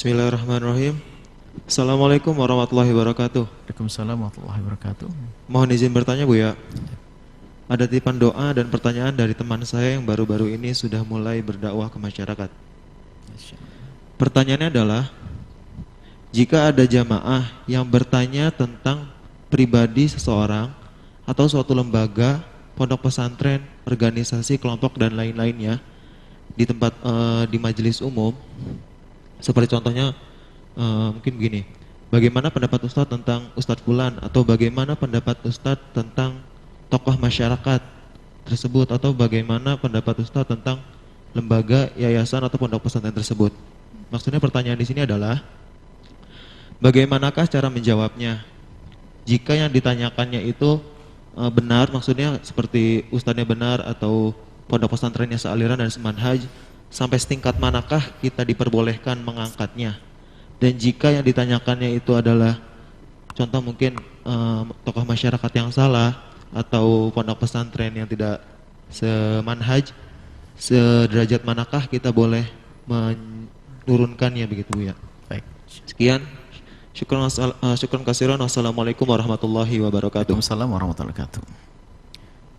Bismillahirrahmanirrahim. Assalamualaikum warahmatullahi wabarakatuh. Waalaikumsalam warahmatullahi wabarakatuh. Mohon izin bertanya Bu ya. Ada titipan doa dan pertanyaan dari teman saya yang baru-baru ini sudah mulai berdakwah ke masyarakat. Pertanyaannya adalah, jika ada jamaah yang bertanya tentang pribadi seseorang atau suatu lembaga, pondok pesantren, organisasi, kelompok dan lain-lainnya di tempat di majelis umum, seperti contohnya mungkin begini, bagaimana pendapat Ustadz tentang Ustadz Fulan, atau bagaimana pendapat Ustadz tentang tokoh masyarakat tersebut, atau bagaimana pendapat Ustadz tentang lembaga, yayasan atau pondok pesantren tersebut. Maksudnya pertanyaan di sini adalah, bagaimanakah cara menjawabnya? Jika yang ditanyakannya itu benar, maksudnya seperti ustadznya benar atau pondok pesantrennya sealiran dan semanhaj, sampai setingkat manakah kita diperbolehkan mengangkatnya? Dan jika yang ditanyakannya itu adalah contoh mungkin tokoh masyarakat yang salah atau pondok pesantren yang tidak semanhaj, sederajat manakah kita boleh menurunkannya begitu Bu ya? Baik. Sekian. Syukran kasiran. Wassalamualaikum warahmatullahi wabarakatuh. Waalaikumsalam warahmatullahi wabarakatuh.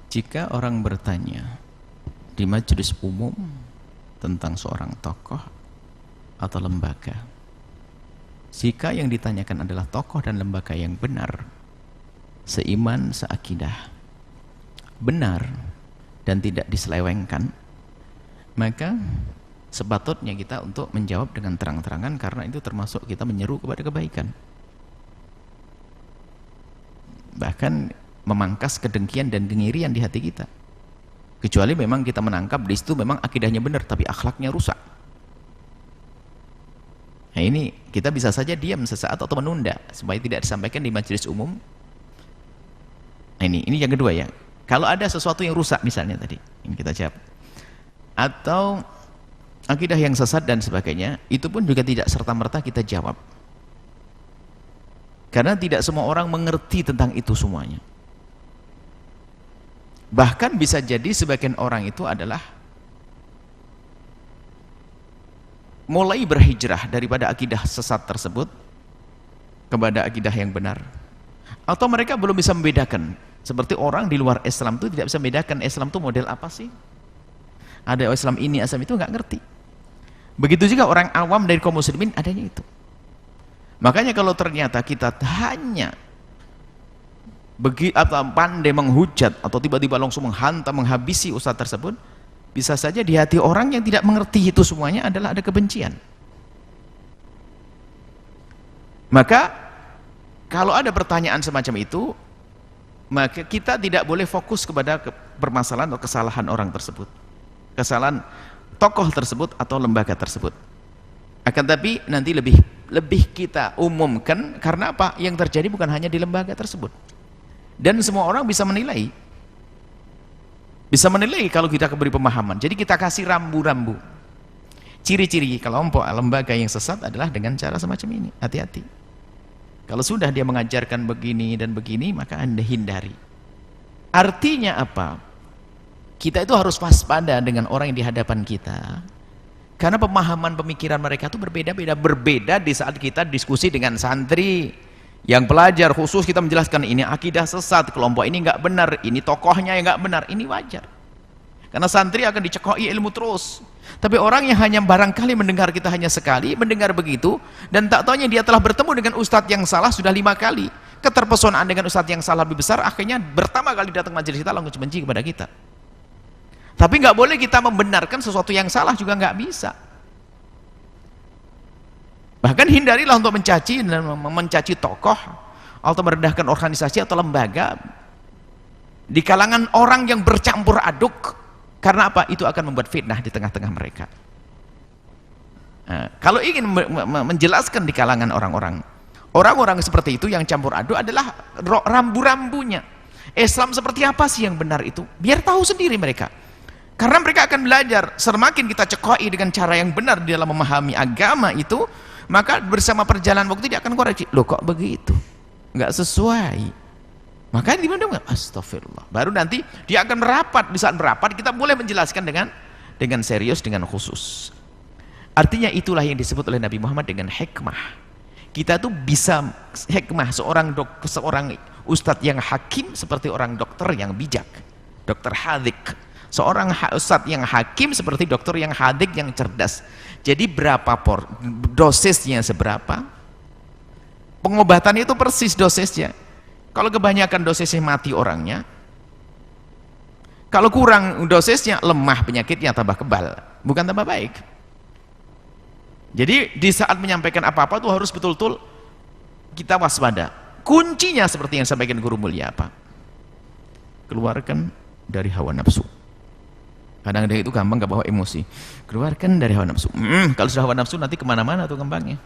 Jika orang bertanya di majelis umum tentang seorang tokoh atau lembaga, jika yang ditanyakan adalah tokoh dan lembaga yang benar, seiman, seakidah, benar dan tidak diselewengkan, maka sepatutnya kita untuk menjawab dengan terang-terangan, karena itu termasuk kita menyeru kepada kebaikan, bahkan memangkas kedengkian dan kengirian di hati kita, kecuali memang kita menangkap di situ memang akidahnya benar tapi akhlaknya rusak. Nah ini kita bisa saja diam sesaat atau menunda supaya tidak disampaikan di majelis umum. Nah ini yang kedua ya, kalau ada sesuatu yang rusak misalnya tadi ini kita jawab, atau akidah yang sesat dan sebagainya, itu pun juga tidak serta-merta kita jawab, karena tidak semua orang mengerti tentang itu semuanya. Bahkan bisa jadi sebagian orang itu adalah mulai berhijrah daripada akidah sesat tersebut kepada akidah yang benar, atau mereka belum bisa membedakan. Seperti orang di luar Islam itu tidak bisa membedakan Islam itu model apa sih, ada Islam ini, Islam itu, nggak ngerti. Begitu juga orang awam dari kaum muslimin adanya itu. Makanya kalau ternyata kita hanya pandai menghujat atau tiba-tiba langsung menghantam, menghabisi ustadz tersebut, bisa saja di hati orang yang tidak mengerti itu semuanya adalah ada kebencian. Maka kalau ada pertanyaan semacam itu, maka kita tidak boleh fokus kepada permasalahan atau kesalahan orang tersebut, kesalahan tokoh tersebut atau lembaga tersebut. Akan tapi nanti lebih kita umumkan, karena apa? Yang terjadi bukan hanya di lembaga tersebut, dan semua orang bisa menilai kalau kita beri pemahaman. Jadi kita kasih rambu-rambu, ciri-ciri kelompok lembaga yang sesat adalah dengan cara semacam ini. Hati-hati, kalau sudah dia mengajarkan begini dan begini, maka Anda hindari. Artinya apa? Kita itu harus waspada dengan orang yang di hadapan kita, karena pemahaman pemikiran mereka itu berbeda di saat kita diskusi dengan santri yang pelajar khusus. Kita menjelaskan ini akidah sesat, kelompok ini nggak benar, ini tokohnya yang nggak benar, ini wajar, karena santri akan dicekoi ilmu terus. Tapi orang yang hanya barangkali mendengar kita hanya sekali, mendengar begitu, dan tak taunya dia telah bertemu dengan ustadz yang salah sudah 5 kali, keterpesonaan dengan ustadz yang salah lebih besar, akhirnya pertama kali datang majelis kita langsung benci kepada kita. Tapi nggak boleh kita membenarkan sesuatu yang salah, juga nggak bisa. Bahkan hindarilah untuk mencaci tokoh atau merendahkan organisasi atau lembaga di kalangan orang yang bercampur aduk. Karena apa? Itu akan membuat fitnah di tengah-tengah mereka. Nah, kalau ingin menjelaskan di kalangan orang-orang seperti itu yang campur aduk adalah rambu-rambunya. Islam seperti apa sih yang benar itu? Biar tahu sendiri mereka. Karena mereka akan belajar. Semakin kita cekoi dengan cara yang benar di dalam memahami agama itu, maka bersama perjalanan waktu dia akan koreksi. Loh kok begitu? Nggak sesuai. Maka di mana? Astagfirullah. Baru nanti dia akan merapat. Di saat merapat kita boleh menjelaskan dengan serius, dengan khusus. Artinya itulah yang disebut oleh Nabi Muhammad dengan hikmah. Kita tuh bisa hikmah, seorang ustadz yang hakim seperti orang dokter yang bijak, dokter hadik. Seorang ustadz yang hakim seperti dokter yang hadik, yang cerdas. Jadi berapa dosisnya seberapa, pengobatan itu persis dosisnya. Kalau kebanyakan dosisnya mati orangnya, kalau kurang dosisnya lemah penyakitnya, tambah kebal, bukan tambah baik. Jadi di saat menyampaikan apa-apa tuh harus betul-betul kita waspada. Kuncinya seperti yang sampaikan guru mulia apa? Keluarkan dari hawa nafsu. Kadang-kadang itu gampang gak bawa emosi. Keluarkan dari hawa nafsu. Kalau sudah hawa nafsu nanti kemana-mana tuh kembangnya.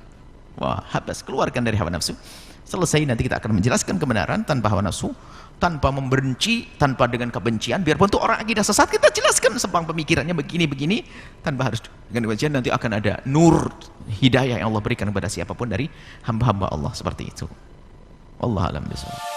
Wah, habis. Keluarkan dari hawa nafsu. Selesai, nanti kita akan menjelaskan kebenaran tanpa hawa nafsu, tanpa membenci, tanpa dengan kebencian. Biarpun itu orang akidah sesat, kita jelaskan sebang pemikirannya begini-begini, tanpa harus dengan kebencian. Nanti akan ada nur hidayah yang Allah berikan kepada siapapun dari hamba-hamba Allah seperti itu. Wallahu a'lam bishawab.